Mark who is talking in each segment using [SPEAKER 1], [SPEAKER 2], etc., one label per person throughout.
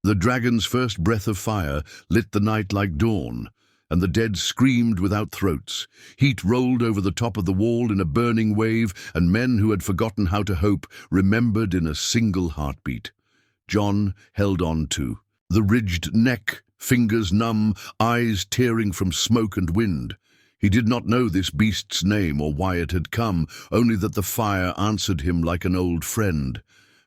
[SPEAKER 1] The dragon's first breath of fire lit the night like dawn, and the dead screamed without throats. Heat rolled over the top of the wall in a burning wave, and men who had forgotten how to hope remembered in a single heartbeat. John held on too, the ridged neck, fingers numb, eyes tearing from smoke and wind. He did not know this beast's name or why it had come, only that the fire answered him like an old friend.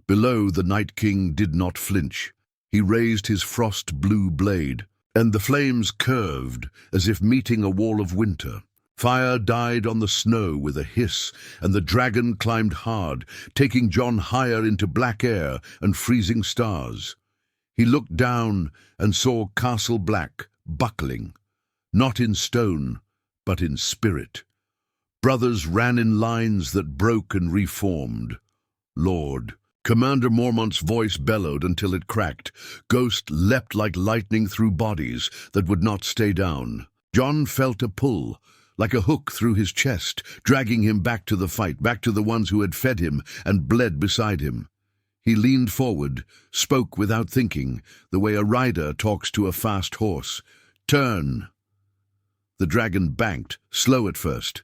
[SPEAKER 1] Below, the Night King did not flinch. He raised his frost-blue blade, and the flames curved as if meeting a wall of winter. Fire died on the snow with a hiss, and the dragon climbed hard, taking John higher into black air and freezing stars. He looked down and saw Castle Black buckling, not in stone, but in spirit. Brothers ran in lines that broke and reformed. Lord, Commander Mormont's voice bellowed until it cracked. Ghost leapt like lightning through bodies that would not stay down. John felt a pull, like a hook through his chest, dragging him back to the fight, back to the ones who had fed him and bled beside him. He leaned forward, spoke without thinking, the way a rider talks to a fast horse. "Turn." The dragon banked, slow at first,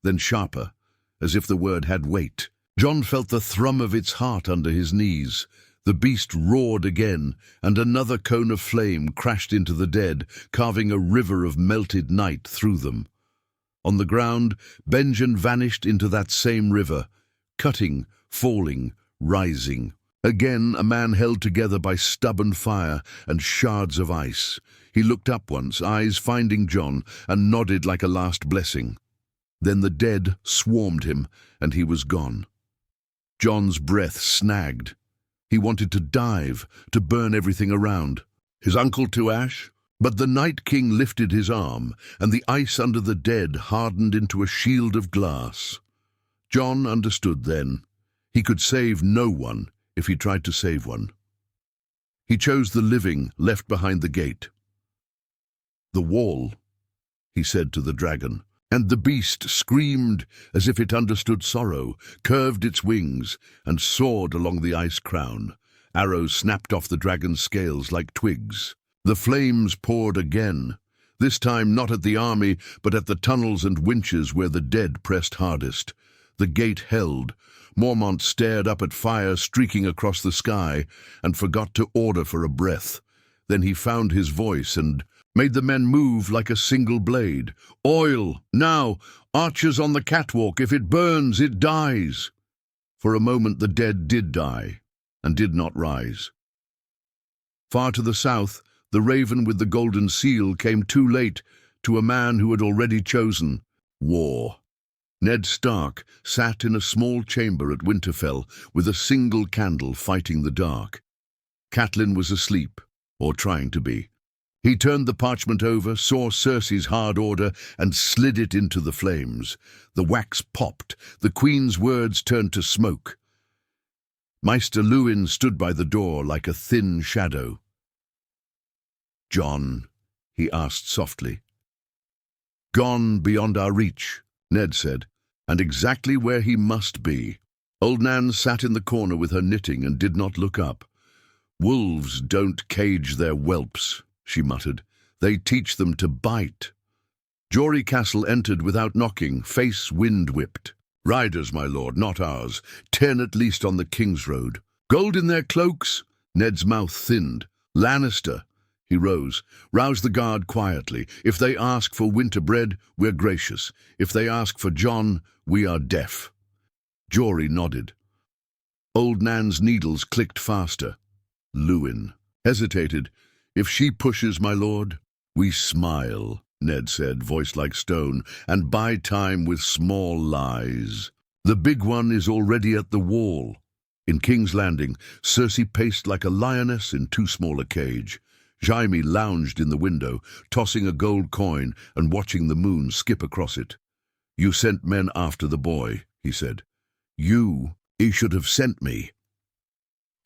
[SPEAKER 1] then sharper, as if the word had weight. John felt the thrum of its heart under his knees. The beast roared again, and another cone of flame crashed into the dead, carving a river of melted night through them. On the ground, Benjen vanished into that same river, cutting, falling, rising. Again, a man held together by stubborn fire and shards of ice. He looked up once, eyes finding John, and nodded like a last blessing. Then the dead swarmed him, and he was gone. John's breath snagged. He wanted to dive, to burn everything around. His uncle to ash? But the Night King lifted his arm, and the ice under the dead hardened into a shield of glass. John understood then. He could save no one if he tried to save one. He chose the living left behind the gate. "The wall," he said to the dragon. And the beast screamed as if it understood sorrow, curved its wings, and soared along the ice crown. Arrows snapped off the dragon's scales like twigs. The flames poured again, this time not at the army, but at the tunnels and winches where the dead pressed hardest. The gate held. Mormont stared up at fire streaking across the sky and forgot to order for a breath. Then he found his voice and made the men move like a single blade. "Oil, now! Archers on the catwalk! If it burns, it dies!" For a moment the dead did die, and did not rise. Far to the south, the raven with the golden seal came too late to a man who had already chosen war. Ned Stark sat in a small chamber at Winterfell with a single candle fighting the dark. Catelyn was asleep, or trying to be. He turned the parchment over, saw Cersei's hard order, and slid it into the flames. The wax popped. The Queen's words turned to smoke. Maester Luwin stood by the door like a thin shadow. "John?" he asked softly. "Gone beyond our reach," Ned said, "and exactly where he must be." Old Nan sat in the corner with her knitting and did not look up. "Wolves don't cage their whelps," she muttered. "They teach them to bite." Jory Castle entered without knocking, face wind-whipped. "Riders, my lord, not ours. 10 at least on the King's Road." "Gold in their cloaks?" Ned's mouth thinned. "Lannister." He rose. "Rouse the guard quietly. If they ask for winter bread, we're gracious. If they ask for John, we are deaf." Jory nodded. Old Nan's needles clicked faster. Luwin hesitated. "If she pushes, my lord?" "We smile," Ned said, voice like stone, "and buy time with small lies. The big one is already at the wall." In King's Landing, Cersei paced like a lioness in too small a cage. Jaime lounged in the window, tossing a gold coin and watching the moon skip across it. "You sent men after the boy," he said. He should have sent me."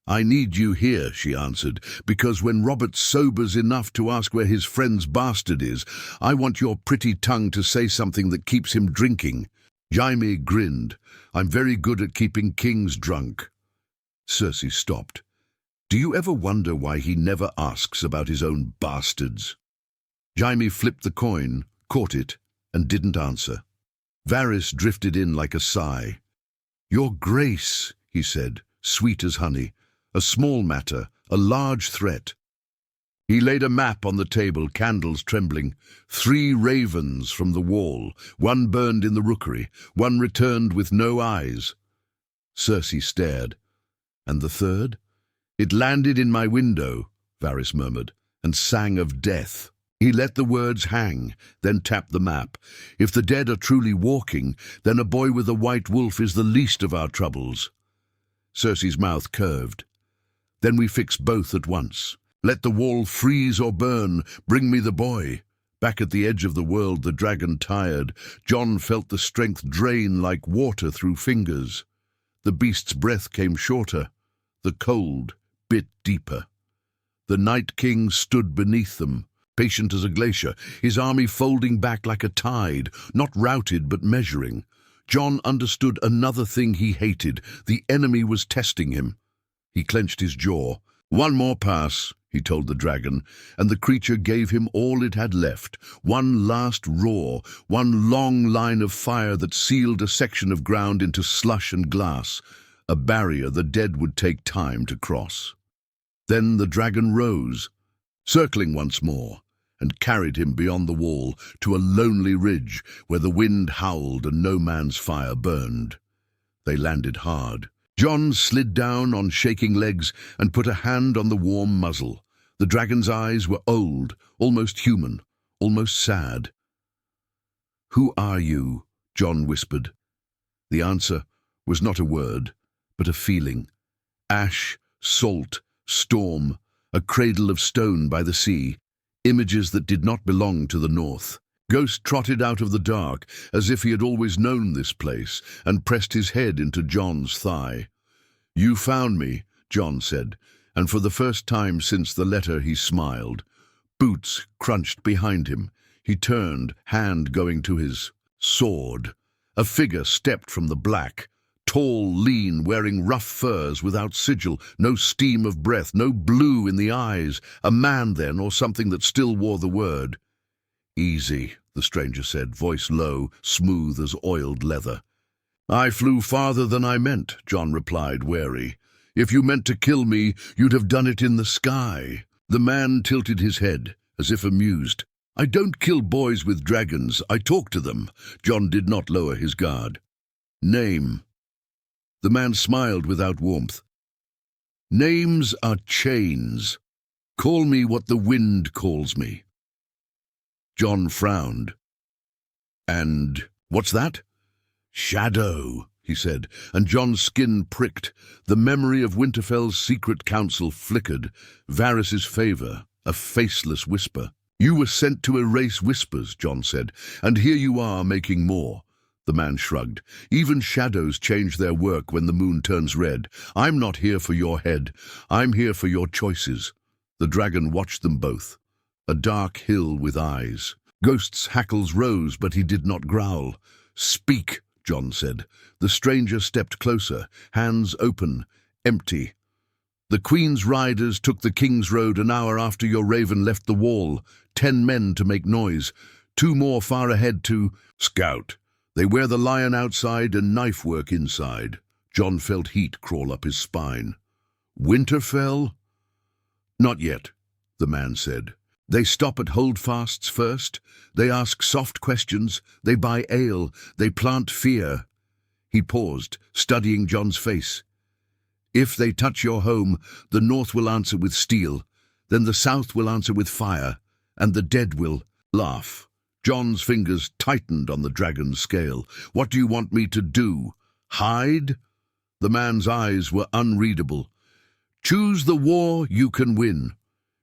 [SPEAKER 1] "I need you here," she answered, "because when Robert sobers enough to ask where his friend's bastard is, I want your pretty tongue to say something that keeps him drinking." Jaime grinned. "I'm very good at keeping kings drunk." Cersei stopped. Do you ever wonder why he never asks about his own bastards? Jaime flipped the coin, caught it, and didn't answer. Varys drifted in like a sigh. "Your Grace," he said, sweet as honey. "A small matter, a large threat." He laid a map on the table, candles trembling. 3 ravens from the wall, one burned in the rookery, one returned with no eyes. Cersei stared. "And the third?" "It landed in my window," Varys murmured, "and sang of death." He let the words hang, then tapped the map. "If the dead are truly walking, then a boy with a white wolf is the least of our troubles." Cersei's mouth curved. "Then we fix both at once. Let the wall freeze or burn. Bring me the boy." Back at the edge of the world, the dragon tired. Jon felt the strength drain like water through fingers. The beast's breath came shorter. The cold bit deeper. The Night King stood beneath them, patient as a glacier, his army folding back like a tide, not routed but measuring. Jon understood another thing he hated. The enemy was testing him. He clenched his jaw. "One more pass," he told the dragon, and the creature gave him all it had left. One last roar, one long line of fire that sealed a section of ground into slush and glass, a barrier the dead would take time to cross. Then the dragon rose, circling once more, and carried him beyond the wall to a lonely ridge where the wind howled and no man's fire burned. They landed hard. Jon slid down on shaking legs and put a hand on the warm muzzle. The dragon's eyes were old, almost human, almost sad. "Who are you?" Jon whispered. The answer was not a word, but a feeling. Ash, salt, storm, a cradle of stone by the sea, images that did not belong to the north. Ghost trotted out of the dark, as if he had always known this place, and pressed his head into Jon's thigh. "You found me," Jon said, and for the first time since the letter he smiled. Boots crunched behind him. He turned, hand going to his sword. A figure stepped from the black, tall, lean, wearing rough furs without sigil, no steam of breath, no blue in the eyes. A man, then, or something that still wore the word. "Easy," the stranger said, voice low, smooth as oiled leather. "I flew farther than I meant," Jon replied, wary. "If you meant to kill me, you'd have done it in the sky." The man tilted his head, as if amused. "I don't kill boys with dragons, I talk to them." Jon did not lower his guard. "Name." The man smiled without warmth. "Names are chains. Call me what the wind calls me." Jon frowned. "And what's that?" "Shadow," he said, and Jon's skin pricked. The memory of Winterfell's secret council flickered. Varys's favor, a faceless whisper. "You were sent to erase whispers," Jon said, "and here you are making more." The man shrugged. "Even shadows change their work when the moon turns red. I'm not here for your head. I'm here for your choices." The dragon watched them both. A dark hill with eyes. Ghost's hackles rose, but he did not growl. "Speak," Jon said. The stranger stepped closer, hands open, empty. "The Queen's riders took the King's Road an hour after your raven left the wall. 10 men to make noise. 2 more far ahead to scout. They wear the lion outside and knife work inside." Jon felt heat crawl up his spine. "Winterfell?" "Not yet," the man said. "They stop at holdfasts first. They ask soft questions. They buy ale. They plant fear." He paused, studying Jon's face. "If they touch your home, the north will answer with steel. Then the south will answer with fire. And the dead will laugh." Jon's fingers tightened on the dragon's scale. "What do you want me to do? Hide?" The man's eyes were unreadable. "Choose the war you can win.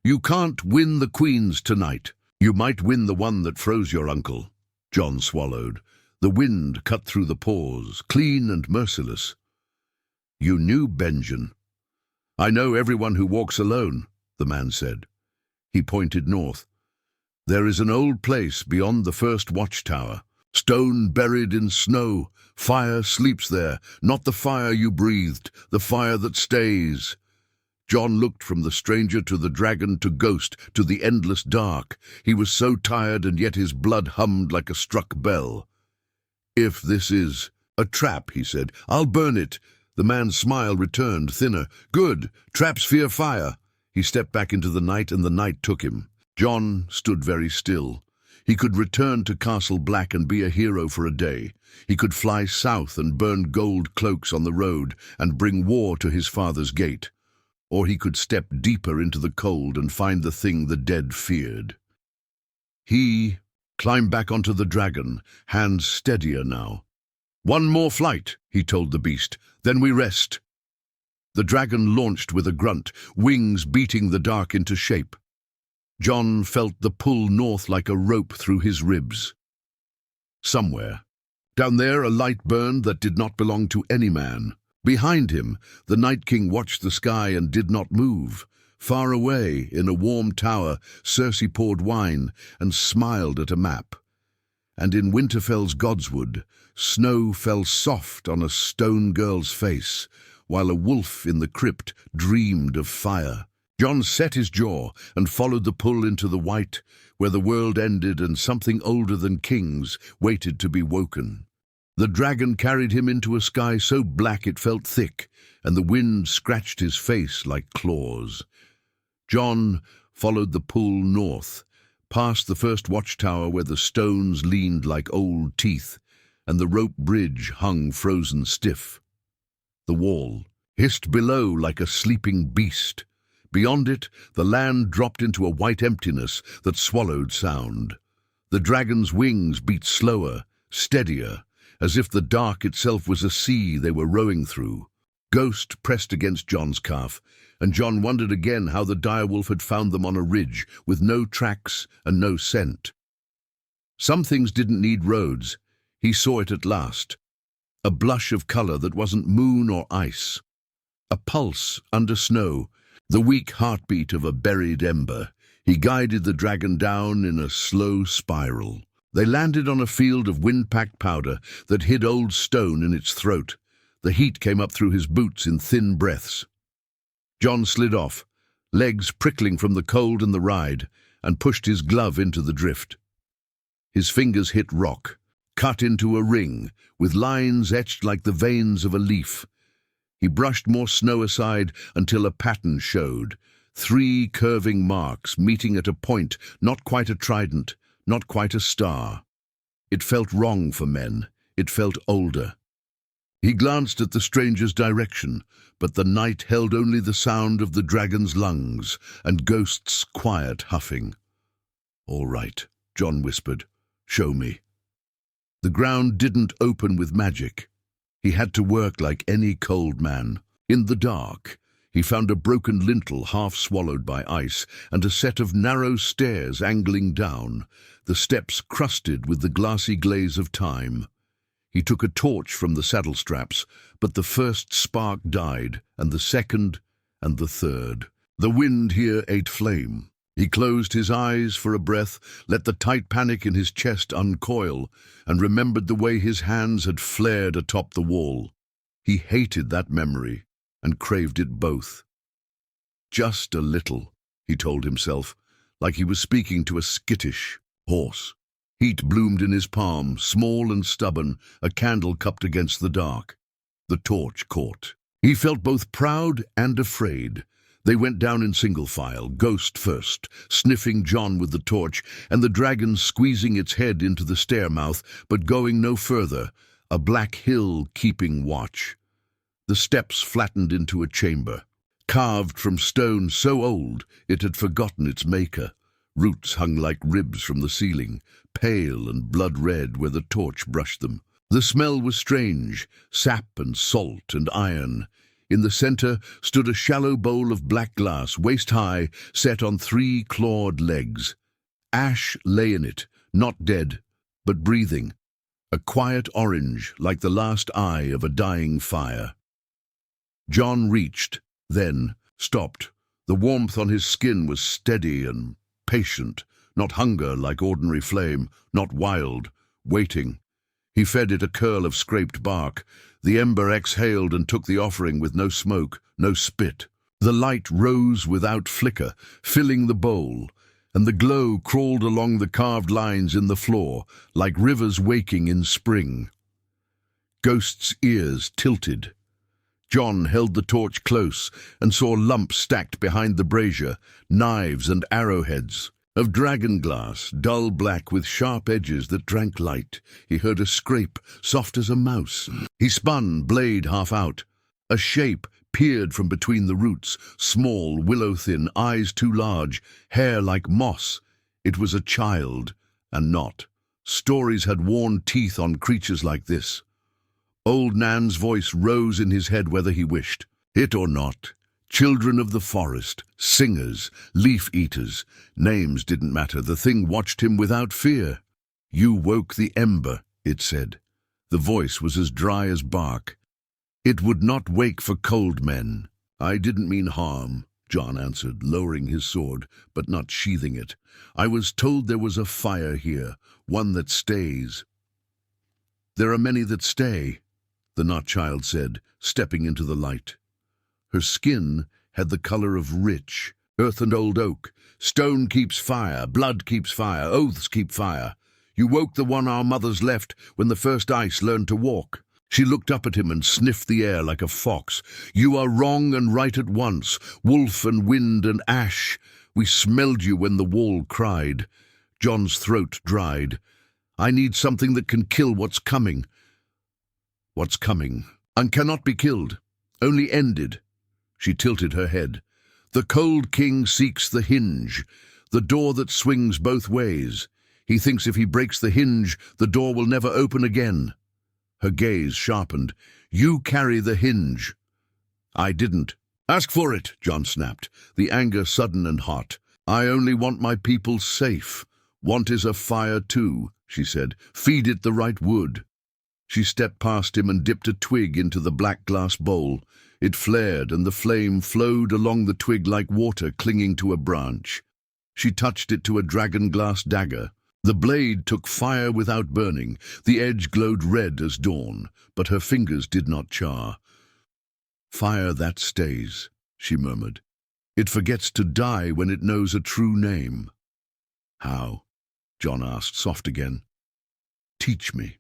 [SPEAKER 1] You can't win the Queen's tonight. You might win the one that froze your uncle." Jon swallowed. The wind cut through the pores, clean and merciless. "You knew Benjen." "I know everyone who walks alone," the man said. He pointed north. "There is an old place beyond the first watchtower. Stone buried in snow. Fire sleeps there, not the fire you breathed, the fire that stays." John looked from the stranger to the dragon to ghost to the endless dark. He was so tired, and yet his blood hummed like a struck bell. "If this is a trap," he said, "I'll burn it." The man's smile returned, thinner. "Good. Traps fear fire." He stepped back into the night, and the night took him. John stood very still. He could return to Castle Black and be a hero for a day. He could fly south and burn gold cloaks on the road and bring war to his father's gate. Or he could step deeper into the cold and find the thing the dead feared. He climbed back onto the dragon, hands steadier now. "One more flight," he told the beast, "then we rest." The dragon launched with a grunt, wings beating the dark into shape. John felt the pull north like a rope through his ribs. Somewhere, down there, a light burned that did not belong to any man. Behind him, the Night King watched the sky and did not move. Far away, in a warm tower, Circe poured wine and smiled at a map. And in Winterfell's godswood, snow fell soft on a stone girl's face, while a wolf in the crypt dreamed of fire. John set his jaw and followed the pull into the white, where the world ended and something older than kings waited to be woken. The dragon carried him into a sky so black it felt thick, and the wind scratched his face like claws. John followed the pull north, past the first watchtower where the stones leaned like old teeth, and the rope bridge hung frozen stiff. The wall hissed below like a sleeping beast. Beyond it, the land dropped into a white emptiness that swallowed sound. The dragon's wings beat slower, steadier, as if the dark itself was a sea they were rowing through. Ghost pressed against John's calf, and John wondered again how the direwolf had found them on a ridge, with no tracks and no scent. Some things didn't need roads. He saw it at last. A blush of color that wasn't moon or ice. A pulse under snow, the weak heartbeat of a buried ember. He guided the dragon down in a slow spiral. They landed on a field of wind-packed powder that hid old stone in its throat. The heat came up through his boots in thin breaths. John slid off, legs prickling from the cold and the ride, and pushed his glove into the drift. His fingers hit rock, cut into a ring, with lines etched like the veins of a leaf. He brushed more snow aside until a pattern showed, 3 curving marks meeting at a point, not quite a trident, not quite a star. It felt wrong for men. It felt older. He glanced at the stranger's direction, but the night held only the sound of the dragon's lungs and Ghost's quiet huffing. "All right," John whispered. "Show me." The ground didn't open with magic. He had to work like any cold man. In the dark, he found a broken lintel half swallowed by ice and a set of narrow stairs angling down, the steps crusted with the glassy glaze of time. He took a torch from the saddle straps, but the first spark died, and the second, and the third. The wind here ate flame. He closed his eyes for a breath, let the tight panic in his chest uncoil, and remembered the way his hands had flared atop the wall. He hated that memory, and craved it both. Just a little, he told himself, like he was speaking to a skittish horse. Heat bloomed in his palm, small and stubborn, a candle cupped against the dark. The torch caught. He felt both proud and afraid. They went down in single file, Ghost first, sniffing John with the torch, and the dragon squeezing its head into the stair-mouth, but going no further, a black hill keeping watch. The steps flattened into a chamber, carved from stone so old it had forgotten its maker. Roots hung like ribs from the ceiling, pale and blood-red where the torch brushed them. The smell was strange, sap and salt and iron. In the center stood a shallow bowl of black glass, waist-high, set on 3 clawed legs. Ash lay in it, not dead, but breathing, a quiet orange like the last eye of a dying fire. John reached, then stopped. The warmth on his skin was steady and patient, not hunger like ordinary flame, not wild, waiting. He fed it a curl of scraped bark. The ember exhaled and took the offering with no smoke, no spit. The light rose without flicker, filling the bowl, and the glow crawled along the carved lines in the floor, like rivers waking in spring. Ghost's ears tilted. John held the torch close and saw lumps stacked behind the brazier, knives and arrowheads. Of dragon glass, dull black with sharp edges that drank light. He heard a scrape, soft as a mouse. He spun, blade half out. A shape peered from between the roots, small, willow-thin, eyes too large, hair like moss. It was a child, and not. Stories had worn teeth on creatures like this. Old Nan's voice rose in his head whether he wished. It or not. Children of the forest, singers, leaf-eaters. Names didn't matter. The thing watched him without fear. You woke the ember, it said. The voice was as dry as bark. It would not wake for cold men. I didn't mean harm, John answered, lowering his sword, but not sheathing it. I was told there was a fire here, one that stays. There are many that stay, the Not-Child said, stepping into the light. Her skin had the color of rich, earth and old oak. Stone keeps fire, blood keeps fire, oaths keep fire. You woke the one our mothers left when the first ice learned to walk. She looked up at him and sniffed the air like a fox. You are wrong and right at once, wolf and wind and ash. We smelled you when the wall cried. John's throat dried. I need something that can kill what's coming. What's coming? And cannot be killed, only ended. She tilted her head. The cold king seeks the hinge, the door that swings both ways. He thinks if he breaks the hinge, the door will never open again. Her gaze sharpened. You carry the hinge. I didn't. Ask for it, John snapped, the anger sudden and hot. I only want my people safe. Want is a fire too, she said. Feed it the right wood. She stepped past him and dipped a twig into the black glass bowl. It flared, and the flame flowed along the twig like water clinging to a branch. She touched it to a dragon glass dagger. The blade took fire without burning. The edge glowed red as dawn, but her fingers did not char. Fire that stays, she murmured. It forgets to die when it knows a true name. How? John asked, soft again. Teach me.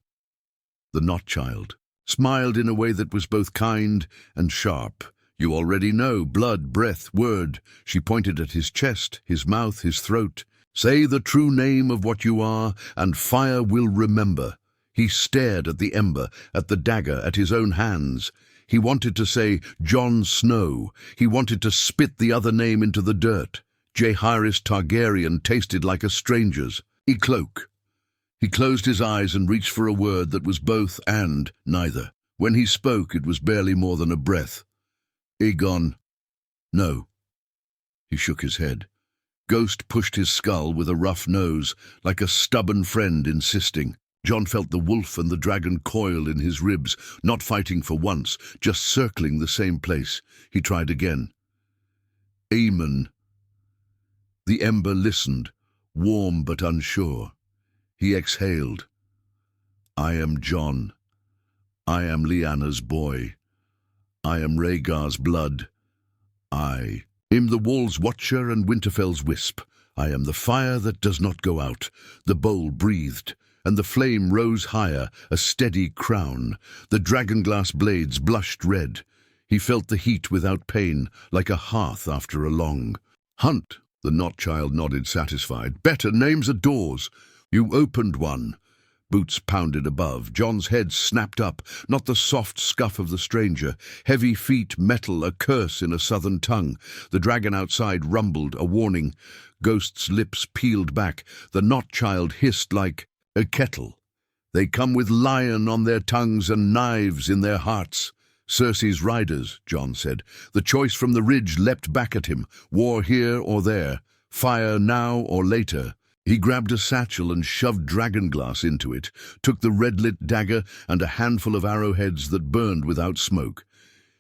[SPEAKER 1] The Not-Child smiled in a way that was both kind and sharp. You already know, blood, breath, word. She pointed at his chest, his mouth, his throat. Say the true name of what you are, and fire will remember. He stared at the ember, at the dagger, at his own hands. He wanted to say, Jon Snow. He wanted to spit the other name into the dirt. Jaehaerys Targaryen tasted like a stranger's. Cloak. He closed his eyes and reached for a word that was both and neither. When he spoke, it was barely more than a breath. Aegon. No. He shook his head. Ghost pushed his skull with a rough nose, like a stubborn friend insisting. John felt the wolf and the dragon coil in his ribs, not fighting for once, just circling the same place. He tried again. Aemon. The ember listened, warm but unsure. He exhaled. I am Jon. I am Lyanna's boy. I am Rhaegar's blood. I am the Wall's watcher and Winterfell's wisp. I am the fire that does not go out. The bowl breathed, and the flame rose higher, a steady crown. The dragonglass blades blushed red. He felt the heat without pain, like a hearth after a long hunt. The Not-Child nodded, satisfied. Better, names are doors. You opened one. Boots pounded above. John's head snapped up, not the soft scuff of the stranger. Heavy feet, metal, a curse in a southern tongue. The dragon outside rumbled, a warning. Ghost's lips peeled back. The Not-Child hissed like a kettle. They come with lion on their tongues and knives in their hearts. Cersei's riders, John said. The choice from the ridge leapt back at him. War here or there. Fire now or later. He grabbed a satchel and shoved dragonglass into it, took the red-lit dagger and a handful of arrowheads that burned without smoke.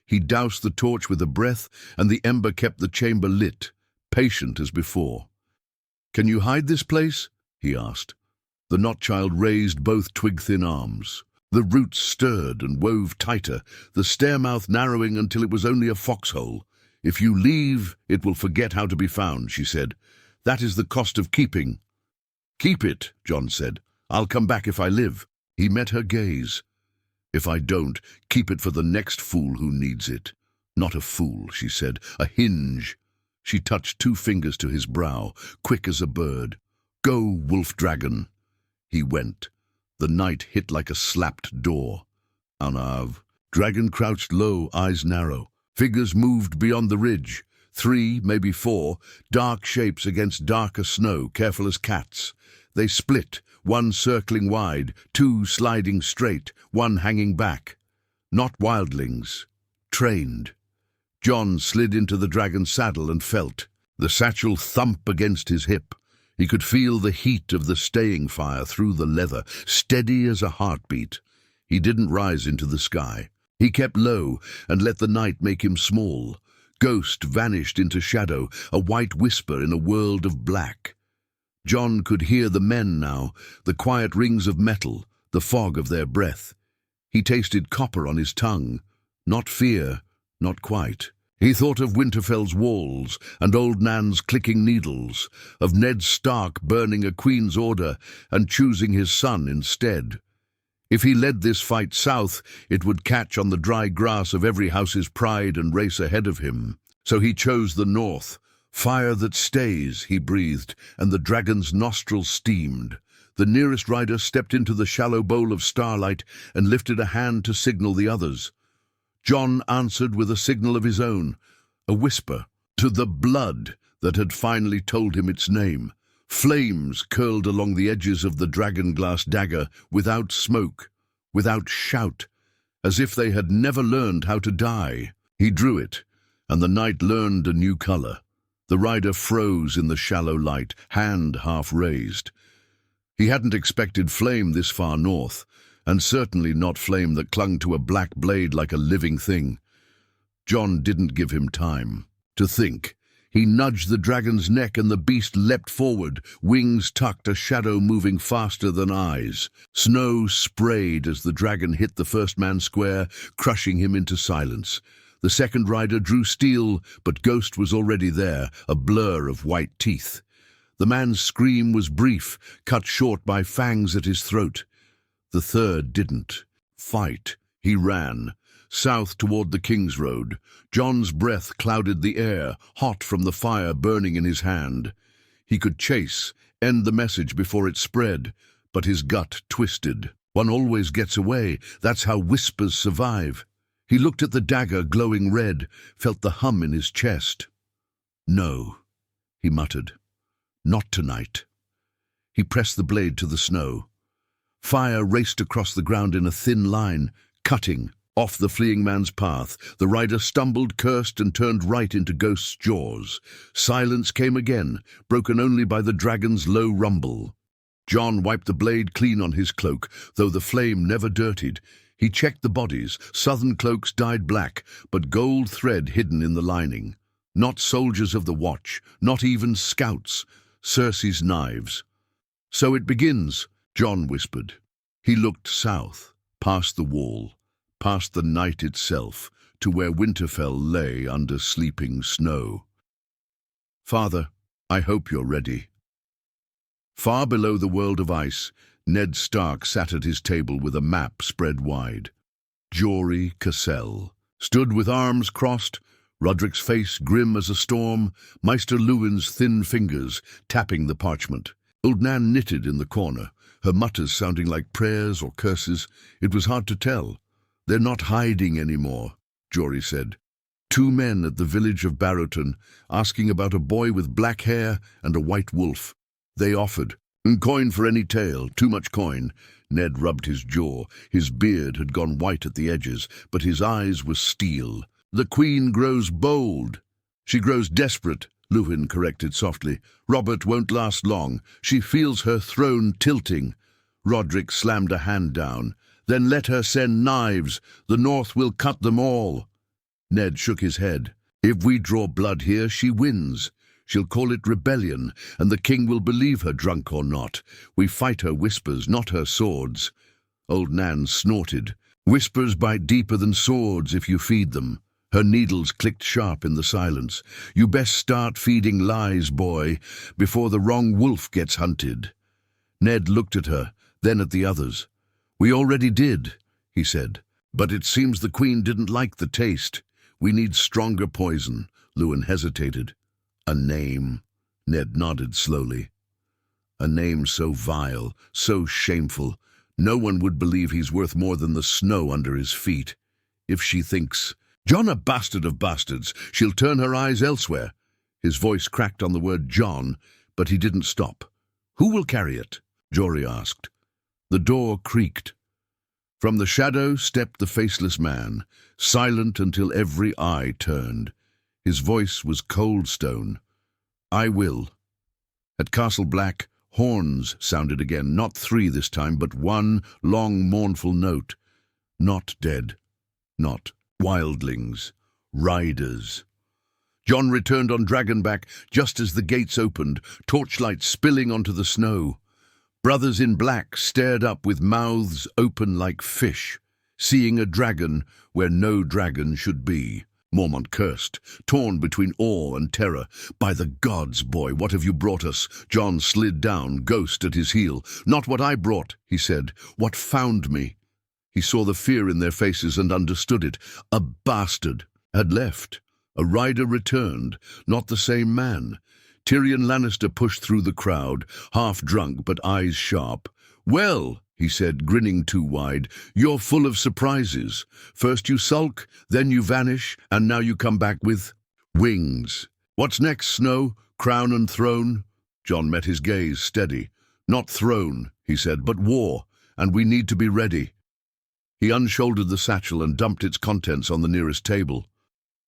[SPEAKER 1] He doused the torch with a breath, and the ember kept the chamber lit, patient as before. Can you hide this place? He asked. The Not-Child raised both twig-thin arms. The roots stirred and wove tighter, the stairmouth narrowing until it was only a foxhole. If you leave, it will forget how to be found, she said. That is the cost of keeping. Keep it, John said. I'll come back if I live. He met her gaze. If I don't, keep it for the next fool who needs it. Not a fool, she said, a hinge. She touched 2 fingers to his brow, quick as a bird. Go, wolf dragon. He went. The night hit like a slapped door. Anav. Dragon crouched low, eyes narrow. Figures moved beyond the ridge. 3, maybe 4, dark shapes against darker snow, careful as cats. They split, 1 circling wide, 2 sliding straight, 1 hanging back. Not wildlings. Trained. John slid into the dragon's saddle and felt the satchel thump against his hip. He could feel the heat of the staying fire through the leather, steady as a heartbeat. He didn't rise into the sky. He kept low and let the night make him small. Ghost vanished into shadow, a white whisper in a world of black. John could hear the men now, the quiet rings of metal, the fog of their breath. He tasted copper on his tongue. Not fear, not quite. He thought of Winterfell's walls and old Nan's clicking needles, of Ned Stark burning a queen's order and choosing his son instead. If he led this fight south, it would catch on the dry grass of every house's pride and race ahead of him. So he chose the north. Fire that stays, he breathed, and the dragon's nostrils steamed. The nearest rider stepped into the shallow bowl of starlight and lifted a hand to signal the others. John answered with a signal of his own, a whisper, to the blood that had finally told him its name. Flames curled along the edges of the dragon-glass dagger, without smoke, without shout, as if they had never learned how to die. He drew it, and the night learned a new color. The rider froze in the shallow light, hand half raised. He hadn't expected flame this far north, and certainly not flame that clung to a black blade like a living thing. John didn't give him time to think. He nudged the dragon's neck and the beast leapt forward, wings tucked, a shadow moving faster than eyes. Snow sprayed as the dragon hit the first man square, crushing him into silence. The second rider drew steel, but Ghost was already there, a blur of white teeth. The man's scream was brief, cut short by fangs at his throat. The third didn't fight. He ran. South toward the King's Road. John's breath clouded the air, hot from the fire burning in his hand. He could chase, end the message before it spread, but his gut twisted. One always gets away. That's how whispers survive. He looked at the dagger glowing red, felt the hum in his chest. No, he muttered. Not tonight. He pressed the blade to the snow. Fire raced across the ground in a thin line, cutting. Off the fleeing man's path, the rider stumbled, cursed, and turned right into Ghost's jaws. Silence came again, broken only by the dragon's low rumble. John wiped the blade clean on his cloak, though the flame never dirtied. He checked the bodies. Southern cloaks dyed black, but gold thread hidden in the lining. Not soldiers of the watch, not even scouts. Cersei's knives. So it begins, John whispered. He looked south, past the wall, past the night itself, to where Winterfell lay under sleeping snow. Father, I hope you're ready. Far below the world of ice, Ned Stark sat at his table with a map spread wide. Jory Cassell stood with arms crossed, Roderick's face grim as a storm, Maester Lewin's thin fingers tapping the parchment. Old Nan knitted in the corner, her mutters sounding like prayers or curses. It was hard to tell. They're not hiding anymore, Jory said. 2 men at the village of Barrowton, asking about a boy with black hair and a white wolf. They offered. Coin for any tale, too much coin. Ned rubbed his jaw. His beard had gone white at the edges, but his eyes were steel. The queen grows bold. She grows desperate, Lewin corrected softly. Robert won't last long. She feels her throne tilting. Roderick slammed a hand down. Then let her send knives. The North will cut them all. Ned shook his head. If we draw blood here, she wins. She'll call it rebellion, and the king will believe her, drunk or not. We fight her whispers, not her swords. Old Nan snorted. Whispers bite deeper than swords if you feed them. Her needles clicked sharp in the silence. "You best start feeding lies, boy, before the wrong wolf gets hunted." Ned looked at her, then at the others. "We already did," he said. "But it seems the Queen didn't like the taste. We need stronger poison." Lewin hesitated. "A name." Ned nodded slowly. "A name so vile, so shameful. No one would believe he's worth more than the snow under his feet. If she thinks, 'John, a bastard of bastards,' she'll turn her eyes elsewhere." His voice cracked on the word John, but he didn't stop. "Who will carry it?" Jory asked. The door creaked. From the shadow stepped the faceless man, silent until every eye turned. His voice was cold stone. "I will." At Castle Black, horns sounded again, not 3 this time, but one long mournful note. Not dead, not wildlings, riders. John returned on Dragonback just as the gates opened, torchlight spilling onto the snow. Brothers in black stared up with mouths open like fish, seeing a dragon where no dragon should be. Mormont cursed, torn between awe and terror. "By the gods, boy, what have you brought us?" John slid down, ghost at his heel. "Not what I brought," he said. "What found me." He saw the fear in their faces and understood it. A bastard had left. A rider returned, not the same man. Tyrion Lannister pushed through the crowd, half drunk but eyes sharp. "Well," he said, grinning too wide, "you're full of surprises. First you sulk, then you vanish, and now you come back with wings. What's next, Snow? Crown and throne?" John met his gaze, steady. "Not throne," he said, "but war, and we need to be ready." He unshouldered the satchel and dumped its contents on the nearest table.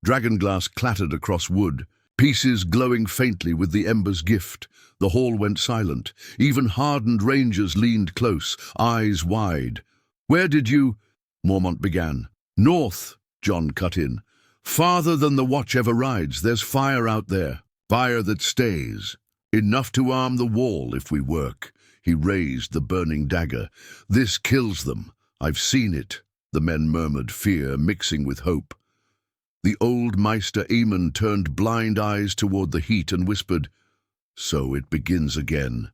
[SPEAKER 1] Dragonglass clattered across wood, pieces glowing faintly with the ember's gift. The hall went silent. Even hardened rangers leaned close, eyes wide. "Where did you—" Mormont began. "North," John cut in. "Farther than the watch ever rides. There's fire out there. Fire that stays. Enough to arm the wall if we work." He raised the burning dagger. "This kills them. I've seen it," the men murmured, fear mixing with hope. The old Meister Aemon turned blind eyes toward the heat and whispered, "So it begins again."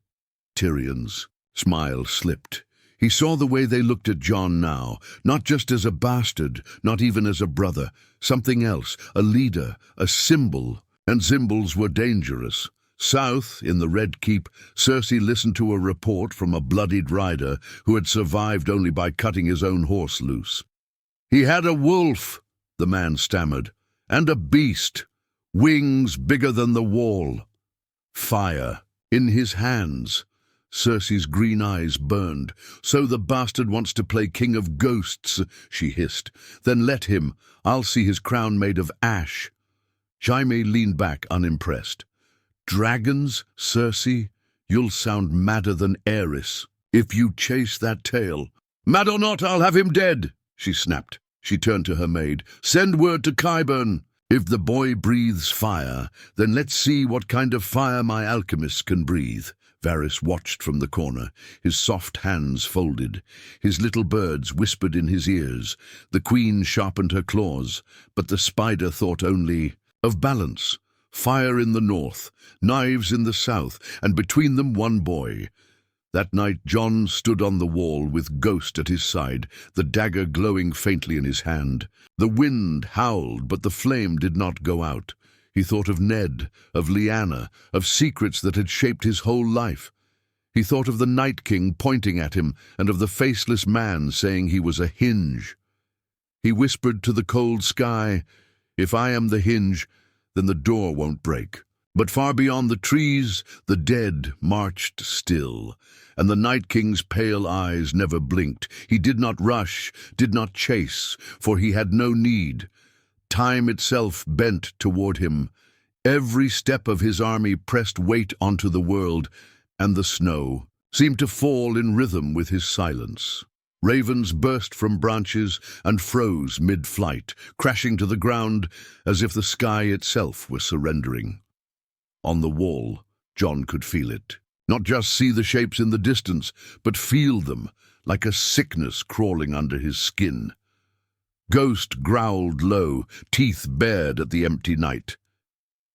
[SPEAKER 1] Tyrion's smile slipped. He saw the way they looked at John now, not just as a bastard, not even as a brother, something else, a leader, a symbol, and symbols were dangerous. South, in the Red Keep, Cersei listened to a report from a bloodied rider who had survived only by cutting his own horse loose. "He had a wolf," the man stammered, "and a beast, wings bigger than the wall. Fire in his hands." Cersei's green eyes burned. "So the bastard wants to play king of ghosts," she hissed. "Then let him. I'll see his crown made of ash." Jaime leaned back, unimpressed. "Dragons, Cersei? You'll sound madder than Aerys if you chase that tale." "Mad or not, I'll have him dead," she snapped. She turned to her maid. "Send word to Qyburn. If the boy breathes fire, then let's see what kind of fire my alchemists can breathe." Varys watched from the corner, his soft hands folded. His little birds whispered in his ears. The queen sharpened her claws, but the spider thought only of balance. Fire in the north, knives in the south, and between them one boy. That night John stood on the wall with Ghost at his side, the dagger glowing faintly in his hand. The wind howled, but the flame did not go out. He thought of Ned, of Lyanna, of secrets that had shaped his whole life. He thought of the Night King pointing at him, and of the faceless man saying he was a hinge. He whispered to the cold sky, "If I am the hinge, then the door won't break." But far beyond the trees, the dead marched still, and the Night King's pale eyes never blinked. He did not rush, did not chase, for he had no need. Time itself bent toward him. Every step of his army pressed weight onto the world, and the snow seemed to fall in rhythm with his silence. Ravens burst from branches and froze mid-flight, crashing to the ground as if the sky itself were surrendering. On the wall, John could feel it. Not just see the shapes in the distance, but feel them, like a sickness crawling under his skin. Ghost growled low, teeth bared at the empty night.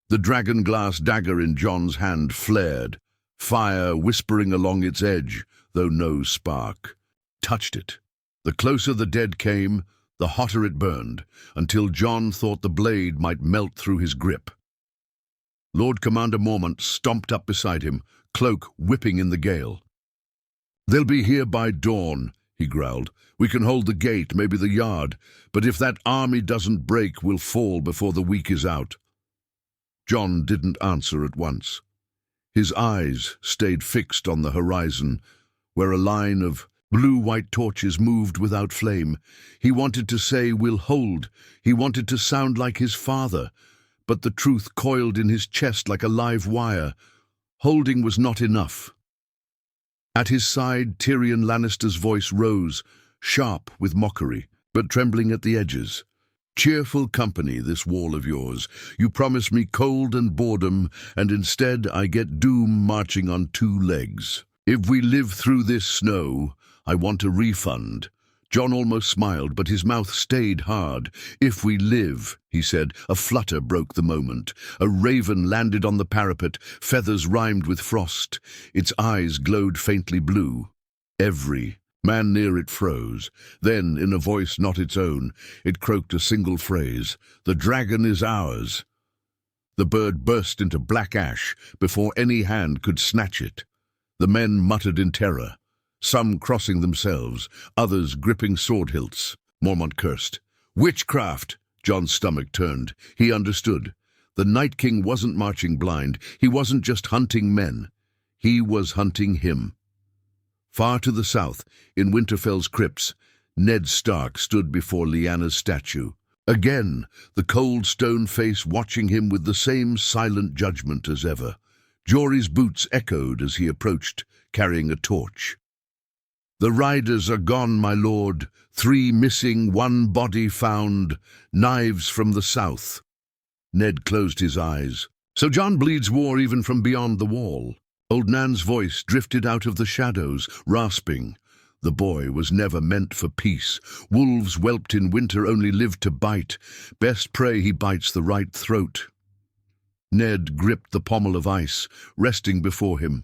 [SPEAKER 1] The dragon-glass dagger in Jon's hand flared, fire whispering along its edge, though no spark touched it. The closer the dead came, the hotter it burned, until Jon thought the blade might melt through his grip. Lord Commander Mormont stomped up beside him, cloak whipping in the gale. "They'll be here by dawn," he growled. "We can hold the gate, maybe the yard, but if that army doesn't break, we'll fall before the week is out." Jon didn't answer at once. His eyes stayed fixed on the horizon, where a line of blue-white torches moved without flame. He wanted to say, "We'll hold." He wanted to sound like his father, but the truth coiled in his chest like a live wire. Holding was not enough. At his side, Tyrion Lannister's voice rose, sharp with mockery, but trembling at the edges. "Cheerful company, this wall of yours. You promise me cold and boredom, and instead I get doom marching on two legs. If we live through this snow, I want a refund." Jon almost smiled, but his mouth stayed hard. "If we live," he said. A flutter broke the moment. A raven landed on the parapet, feathers rimed with frost. Its eyes glowed faintly blue. Every man near it froze. Then, in a voice not its own, it croaked a single phrase. "The dragon is ours." The bird burst into black ash before any hand could snatch it. The men muttered in terror, some crossing themselves, others gripping sword hilts. Mormont cursed. "Witchcraft!" Jon's stomach turned. He understood. The Night King wasn't marching blind. He wasn't just hunting men. He was hunting him. Far to the south, in Winterfell's crypts, Ned Stark stood before Lyanna's statue. Again, the cold stone face watching him with the same silent judgment as ever. Jory's boots echoed as he approached, carrying a torch. "The riders are gone, my lord. 3 missing, 1 body found. Knives from the south." Ned closed his eyes. "So Jon bleeds war even from beyond the wall." Old Nan's voice drifted out of the shadows, rasping. The boy was never meant for peace. Wolves whelped in winter only lived to bite. Best pray he bites the right throat. Ned gripped the pommel of ice, resting before him.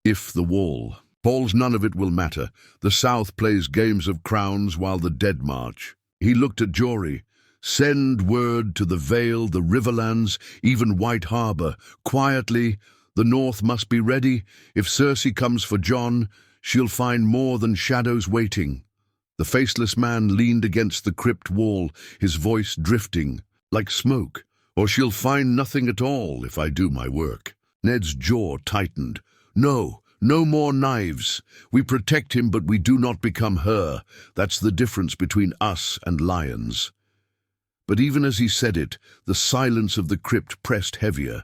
[SPEAKER 1] "If the wall falls, none of it will matter. The South plays games of crowns while the dead march." He looked at Jory. "Send word to the Vale, the Riverlands, even White Harbor. Quietly, the North must be ready. If Cersei comes for Jon, she'll find more than shadows waiting." The faceless man leaned against the crypt wall, his voice drifting like smoke. "Or she'll find nothing at all if I do my work." Ned's jaw tightened. "No, no more knives. We protect him, but we do not become her. That's the difference between us and lions." But even as he said it, the silence of the crypt pressed heavier.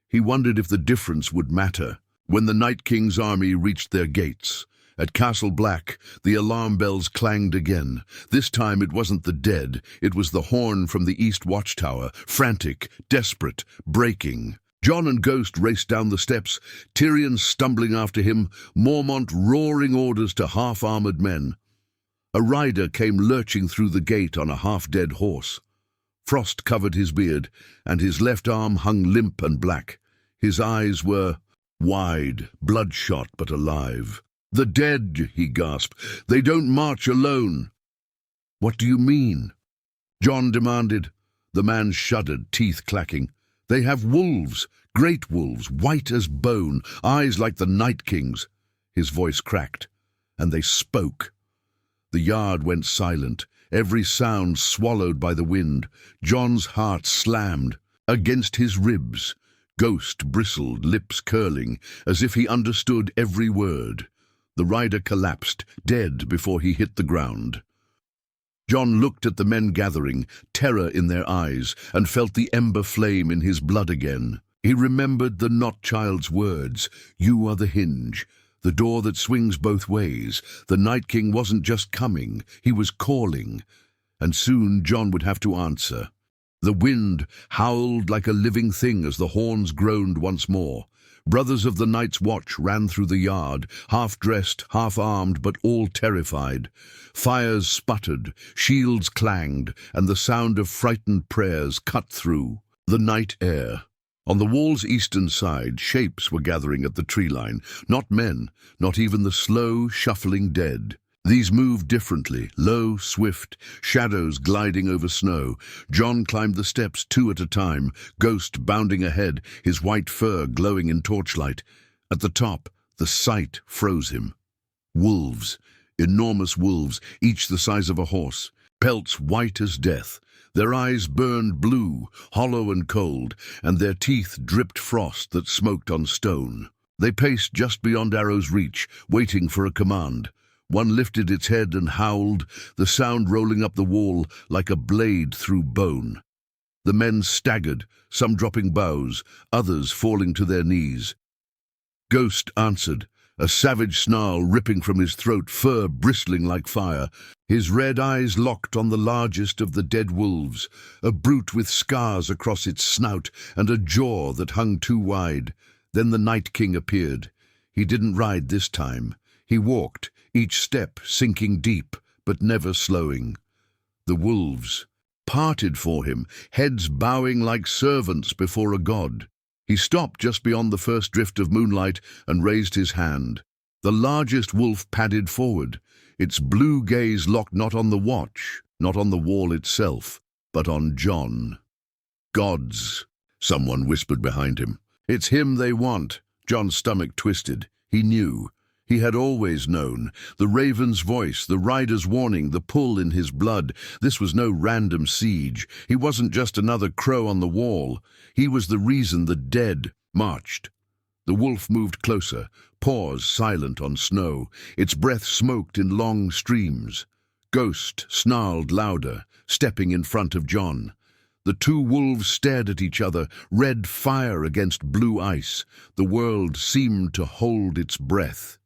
[SPEAKER 1] He wondered if the difference would matter. When the Night King's army reached their gates, at Castle Black, the alarm bells clanged again. This time it wasn't the dead, it was the horn from the East Watchtower, frantic, desperate, breaking. Jon and Ghost raced down the steps, Tyrion stumbling after him, Mormont roaring orders to half-armored men. A rider came lurching through the gate on a half-dead horse. Frost covered his beard, and his left arm hung limp and black. His eyes were wide, bloodshot but alive. "The dead," he gasped. "They don't march alone." "What do you mean?" Jon demanded. The man shuddered, teeth clacking. "They have wolves, great wolves, white as bone, eyes like the Night King's." His voice cracked, and they spoke. The yard went silent, every sound swallowed by the wind. Jon's heart slammed against his ribs. Ghost bristled, lips curling, as if he understood every word. The rider collapsed, dead before he hit the ground. Jon looked at the men gathering, terror in their eyes, and felt the ember flame in his blood again. He remembered the Not-Child's words, "You are the hinge, the door that swings both ways." The Night King wasn't just coming, he was calling. And soon Jon would have to answer. The wind howled like a living thing as the horns groaned once more. Brothers of the Night's Watch ran through the yard, half-dressed, half-armed, but all terrified. Fires sputtered, shields clanged, and the sound of frightened prayers cut through the night air. On the wall's eastern side, shapes were gathering at the tree line. Not men, not even the slow, shuffling dead. These moved differently, low, swift, shadows gliding over snow. John climbed the steps 2 at a time, Ghost bounding ahead, his white fur glowing in torchlight. At the top, the sight froze him. Wolves, enormous wolves, each the size of a horse, pelts white as death. Their eyes burned blue, hollow and cold, and their teeth dripped frost that smoked on stone. They paced just beyond arrow's reach, waiting for a command. One lifted its head and howled, the sound rolling up the wall like a blade through bone. The men staggered, some dropping boughs, others falling to their knees. Ghost answered, a savage snarl ripping from his throat, fur bristling like fire. His red eyes locked on the largest of the dead wolves, a brute with scars across its snout and a jaw that hung too wide. Then the Night King appeared. He didn't ride this time. He walked, each step sinking deep, but never slowing. The wolves parted for him, heads bowing like servants before a god. He stopped just beyond the first drift of moonlight and raised his hand. The largest wolf padded forward, its blue gaze locked not on the watch, not on the wall itself, but on John. Gods, someone whispered behind him. It's him they want. John's stomach twisted. He knew. He had always known. The raven's voice, the rider's warning, the pull in his blood. This was no random siege. He wasn't just another crow on the wall. He was the reason the dead marched. The wolf moved closer, paws silent on snow. Its breath smoked in long streams. Ghost snarled louder, stepping in front of John. The two wolves stared at each other, red fire against blue ice. The world seemed to hold its breath.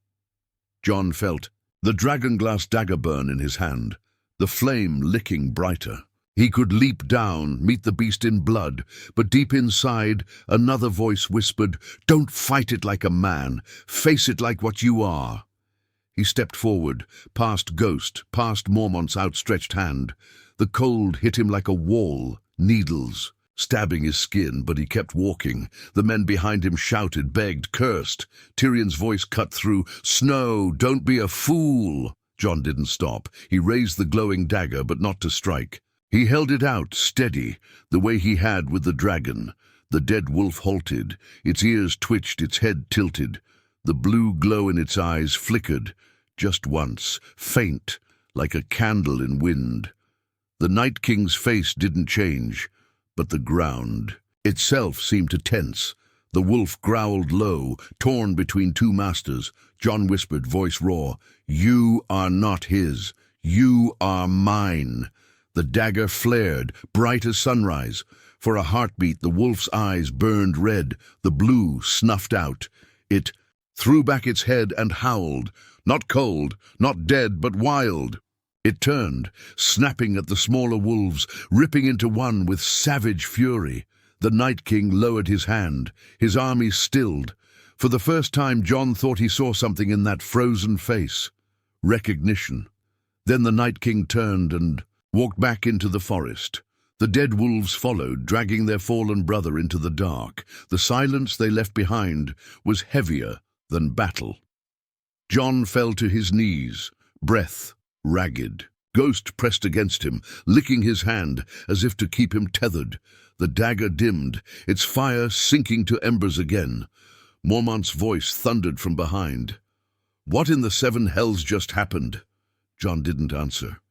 [SPEAKER 1] John felt the dragonglass dagger burn in his hand, the flame licking brighter. He could leap down, meet the beast in blood, but deep inside, another voice whispered, "Don't fight it like a man, face it like what you are." He stepped forward, past Ghost, past Mormont's outstretched hand. The cold hit him like a wall, needles, stabbing his skin, but he kept walking. The men behind him shouted, begged, cursed. Tyrion's voice cut through, "Snow, don't be a fool!" John didn't stop. He raised the glowing dagger, but not to strike. He held it out, steady, the way he had with the dragon. The dead wolf halted. Its ears twitched, its head tilted. The blue glow in its eyes flickered, just once, faint, like a candle in wind. The Night King's face didn't change, but the ground itself seemed to tense. The wolf growled low, torn between two masters. John whispered, voice raw, "You are not his. You are mine." The dagger flared, bright as sunrise. For a heartbeat, the wolf's eyes burned red. The blue snuffed out. It threw back its head and howled, not cold, not dead, but wild. It turned, snapping at the smaller wolves, ripping into one with savage fury. The Night King lowered his hand, his army stilled. For the first time, John thought he saw something in that frozen face. Recognition. Then the Night King turned and walked back into the forest. The dead wolves followed, dragging their fallen brother into the dark. The silence they left behind was heavier than battle. John fell to his knees, breath ragged. Ghost pressed against him, licking his hand as if to keep him tethered. The dagger dimmed, its fire sinking to embers again. Mormont's voice thundered from behind. "What in the seven hells just happened?" John didn't answer.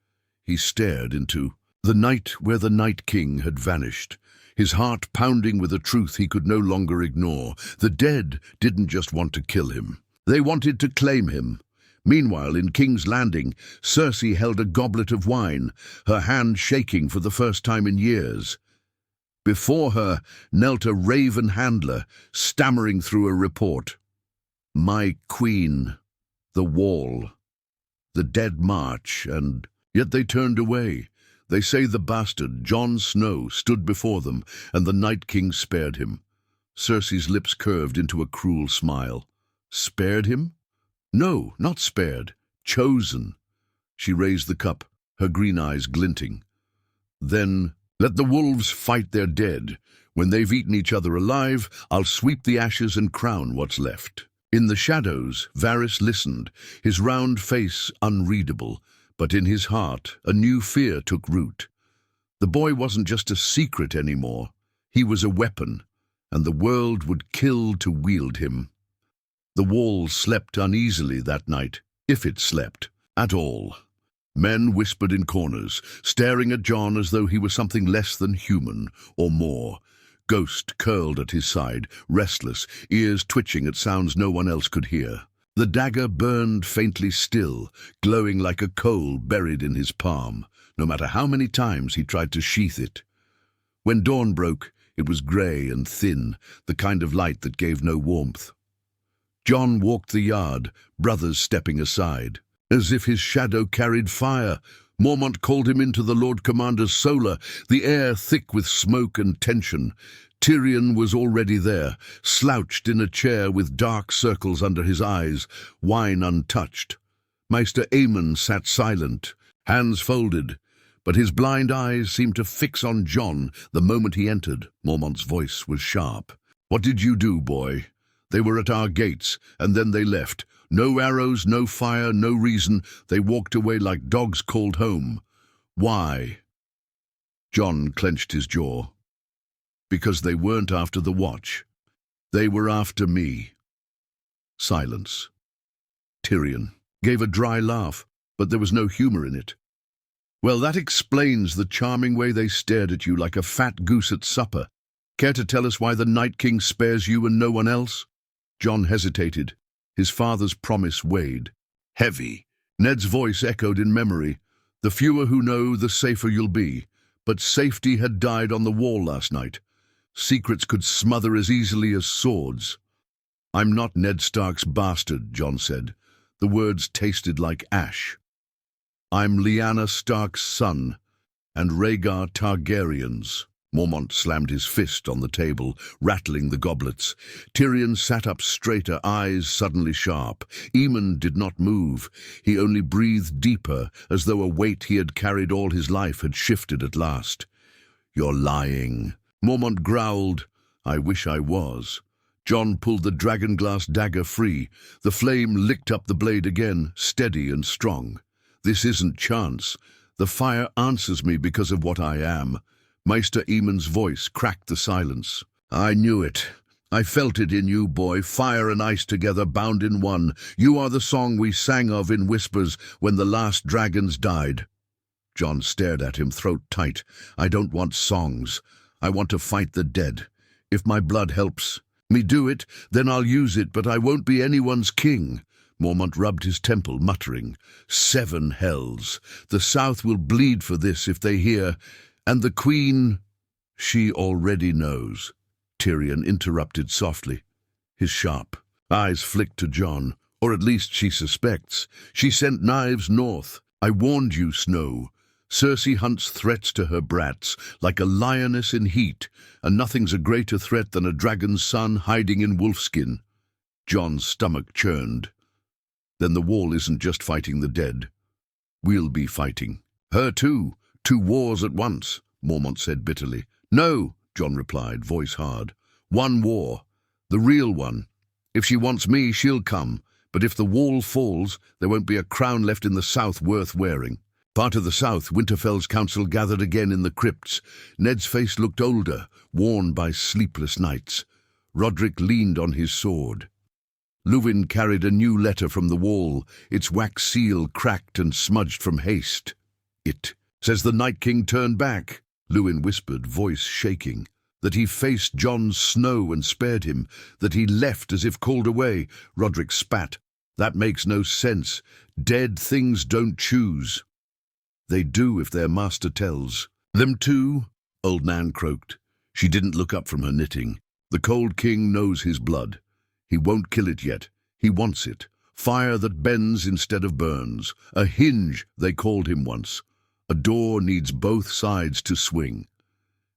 [SPEAKER 1] He stared into the night where the Night King had vanished, his heart pounding with a truth he could no longer ignore. The dead didn't just want to kill him. They wanted to claim him. Meanwhile, in King's Landing, Cersei held a goblet of wine, her hand shaking for the first time in years. Before her knelt a raven handler, stammering through a report. "My queen, the wall, the dead march," and yet they turned away. They say the bastard, Jon Snow, stood before them, and the Night King spared him. Cersei's lips curved into a cruel smile. Spared him? No, not spared. Chosen. She raised the cup, her green eyes glinting. Then, let the wolves fight their dead. When they've eaten each other alive, I'll sweep the ashes and crown what's left. In the shadows, Varys listened, his round face unreadable, but in his heart a new fear took root. The boy wasn't just a secret anymore. He was a weapon, and the world would kill to wield him. The wall slept uneasily that night, if it slept at all. Men whispered in corners, staring at Jon as though he were something less than human, or more. Ghost curled at his side, restless, ears twitching at sounds no one else could hear. The dagger burned faintly still, glowing like a coal buried in his palm, no matter how many times he tried to sheath it. When dawn broke, it was grey and thin, the kind of light that gave no warmth. Jon walked the yard, brothers stepping aside. As if his shadow carried fire, Mormont called him into the Lord Commander's solar, the air thick with smoke and tension. Tyrion was already there, slouched in a chair with dark circles under his eyes, wine untouched. Maester Aemon sat silent, hands folded, but his blind eyes seemed to fix on Jon the moment he entered. Mormont's voice was sharp. "What did you do, boy? They were at our gates, and then they left. No arrows, no fire, no reason. They walked away like dogs called home. Why?" Jon clenched his jaw. "Because they weren't after the watch. They were after me." Silence. Tyrion gave a dry laugh, but there was no humor in it. "Well, that explains the charming way they stared at you like a fat goose at supper. Care to tell us why the Night King spares you and no one else?" Jon hesitated. His father's promise weighed. Heavy. Ned's voice echoed in memory. "The fewer who know, the safer you'll be. But safety had died on the wall last night. Secrets could smother as easily as swords." "I'm not Ned Stark's bastard," Jon said. The words tasted like ash. "I'm Lyanna Stark's son, and Rhaegar Targaryen's." Mormont slammed his fist on the table, rattling the goblets. Tyrion sat up straighter, eyes suddenly sharp. Aemon did not move. He only breathed deeper, as though a weight he had carried all his life had shifted at last. "You're lying." Mormont growled. "I wish I was." Jon pulled the dragonglass dagger free. The flame licked up the blade again, steady and strong. "This isn't chance. The fire answers me because of what I am." Maester Aemon's voice cracked the silence. "I knew it. I felt it in you, boy, fire and ice together, bound in one. You are the song we sang of in whispers when the last dragons died." Jon stared at him, throat tight. "I don't want songs. I want to fight the dead. If my blood helps me do it, then I'll use it, but I won't be anyone's king." Mormont rubbed his temple, muttering, "7 hells. The South will bleed for this if they hear. And the Queen, she already knows." Tyrion interrupted softly. His sharp eyes flicked to Jon. "Or at least she suspects. She sent knives north. I warned you, Snow. Cersei hunts threats to her brats, like a lioness in heat, and nothing's a greater threat than a dragon's son hiding in wolfskin." Jon's stomach churned. "Then the wall isn't just fighting the dead. We'll be fighting her too. 2 wars at once," Mormont said bitterly. "No," Jon replied, voice hard. "1 war. The real one. If she wants me, she'll come. But if the wall falls, there won't be a crown left in the South worth wearing." Part of the South, Winterfell's council gathered again in the crypts. Ned's face looked older, worn by sleepless nights. Roderick leaned on his sword. Luwin carried a new letter from the wall, its wax seal cracked and smudged from haste. "It says the Night King turned back," Luwin whispered, voice shaking. "That he faced Jon Snow and spared him. That he left as if called away." Roderick spat. "That makes no sense. Dead things don't choose." "They do if their master tells." "Them too?" Old Nan croaked. She didn't look up from her knitting. "The Cold King knows his blood. He won't kill it yet. He wants it. Fire that bends instead of burns. A hinge, they called him once. A door needs both sides to swing."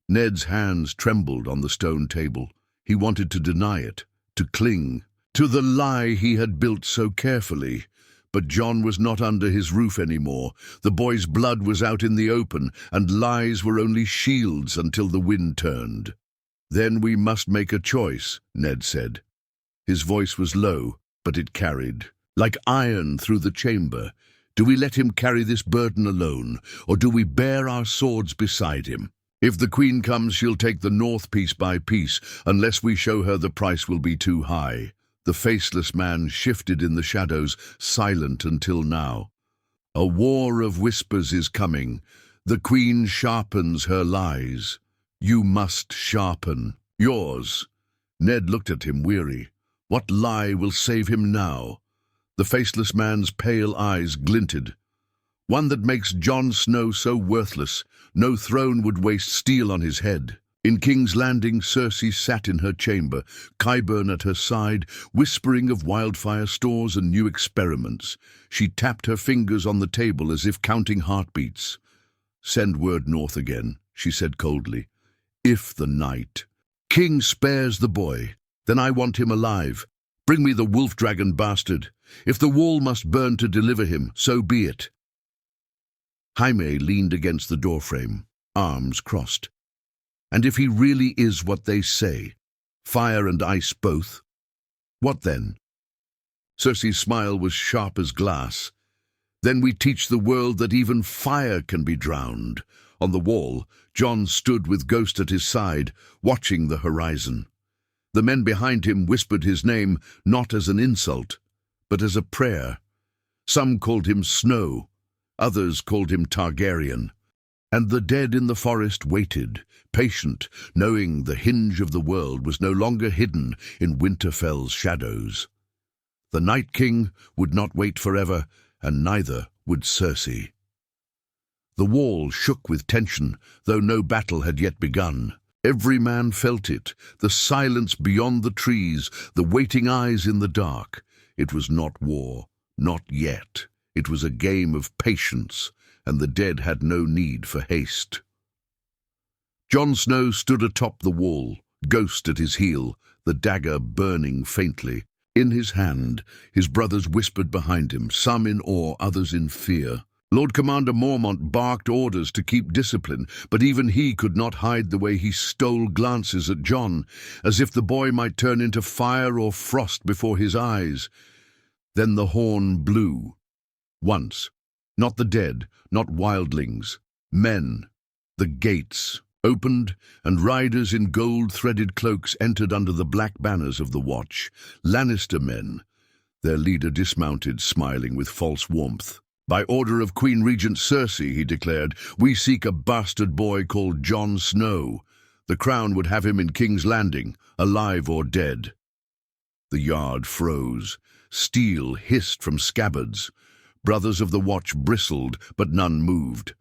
[SPEAKER 1] Ned's hands trembled on the stone table. He wanted to deny it, to cling to the lie he had built so carefully. But John was not under his roof anymore. The boy's blood was out in the open, and lies were only shields until the wind turned. "Then we must make a choice," Ned said. His voice was low, but it carried, like iron through the chamber. "Do we let him carry this burden alone, or do we bear our swords beside him? If the queen comes, she'll take the north piece by piece. Unless we show her, the price will be too high." The faceless man shifted in the shadows, silent until now. "A war of whispers is coming. The queen sharpens her lies. You must sharpen yours." Ned looked at him, weary. What lie will save him now? The faceless man's pale eyes glinted. "One that makes Jon Snow so worthless. No throne would waste steel on his head." In King's Landing, Cersei sat in her chamber, Qyburn at her side, whispering of wildfire stores and new experiments. She tapped her fingers on the table as if counting heartbeats. "Send word north again," she said coldly. "If the night King spares the boy, then I want him alive. Bring me the wolf dragon bastard. If the wall must burn to deliver him, so be it." Jaime leaned against the doorframe, arms crossed. "And if he really is what they say, fire and ice both, what then?" Cersei's smile was sharp as glass. "Then we teach the world that even fire can be drowned." On the wall, Jon stood with Ghost at his side, watching the horizon. The men behind him whispered his name, not as an insult, but as a prayer. Some called him Snow, others called him Targaryen. And the dead in the forest waited, patient, knowing the hinge of the world was no longer hidden in Winterfell's shadows. The Night King would not wait forever, and neither would Cersei. The wall shook with tension, though no battle had yet begun. Every man felt it, the silence beyond the trees, the waiting eyes in the dark. It was not war, not yet. It was a game of patience, and the dead had no need for haste. Jon Snow stood atop the wall, Ghost at his heel, the dagger burning faintly. In his hand, his brothers whispered behind him, some in awe, others in fear. Lord Commander Mormont barked orders to keep discipline, but even he could not hide the way he stole glances at Jon, as if the boy might turn into fire or frost before his eyes. Then the horn blew. Once. Not the dead, not wildlings. Men. The gates opened, and riders in gold-threaded cloaks entered under the black banners of the Watch. Lannister men. Their leader dismounted, smiling with false warmth. "By order of Queen Regent Cersei," he declared, "we seek a bastard boy called Jon Snow. The crown would have him in King's Landing, alive or dead." The yard froze. Steel hissed from scabbards. Brothers of the Watch bristled, but none moved.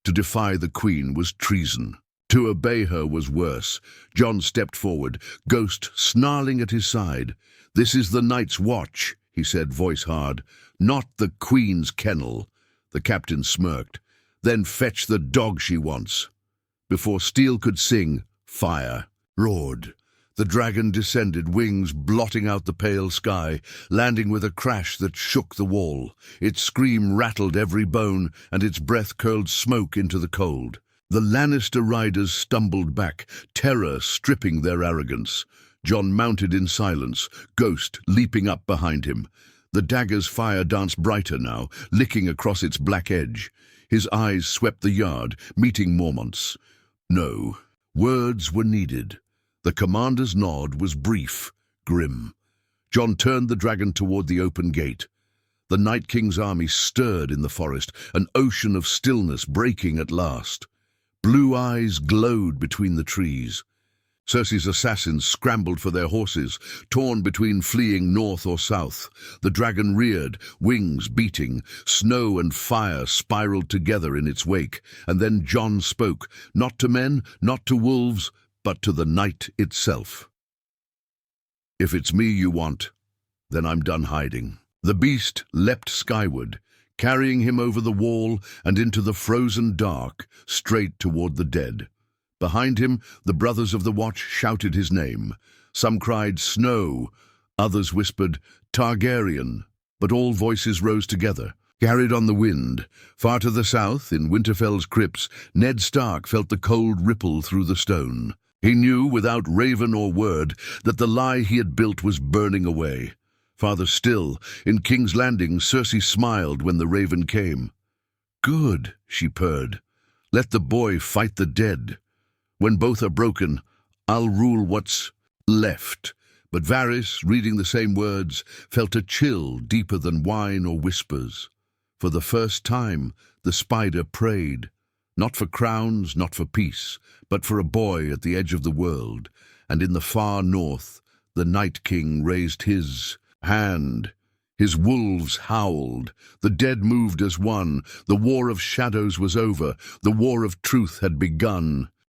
[SPEAKER 1] To defy the Queen was treason. To obey her was worse. Jon stepped forward, Ghost snarling at his side. "This is the Night's Watch," he said, voice hard, "not the Queen's kennel." The captain smirked. "Then fetch the dog she wants." Before steel could sing, fire roared. The dragon descended, wings blotting out the pale sky, landing with a crash that shook the wall. Its scream rattled every bone, and its breath curled smoke into the cold. The Lannister riders stumbled back, terror stripping their arrogance. Jon mounted in silence, Ghost leaping up behind him. The dagger's fire danced brighter now, licking across its black edge. His eyes swept the yard, meeting Mormont's. No, words were needed. The commander's nod was brief, grim. Jon turned the dragon toward the open gate. The Night King's army stirred in the forest, an ocean of stillness breaking at last. Blue eyes glowed between the trees. Cersei's assassins scrambled for their horses, torn between fleeing north or south. The dragon reared, wings beating. Snow and fire spiraled together in its wake. And then Jon spoke, not to men, not to wolves, but to the night itself. "If it's me you want, then I'm done hiding." The beast leapt skyward, carrying him over the wall and into the frozen dark, straight toward the dead. Behind him, the brothers of the Watch shouted his name. Some cried snow, others whispered Targaryen, but all voices rose together. Carried on the wind, far to the south, in Winterfell's crypts, Ned Stark felt the cold ripple through the stone. He knew, without raven or word, that the lie he had built was burning away. Farther still, in King's Landing, Cersei smiled when the raven came. "Good," she purred. "Let the boy fight the dead. When both are broken, I'll rule what's left." But Varys, reading the same words, felt a chill deeper than wine or whispers. For the first time, the spider prayed, not for crowns, not for peace, but for a boy at the edge of the world. And in the far north, the Night King raised his hand. His wolves howled. The dead moved as one. The war of shadows was over. The war of truth had begun.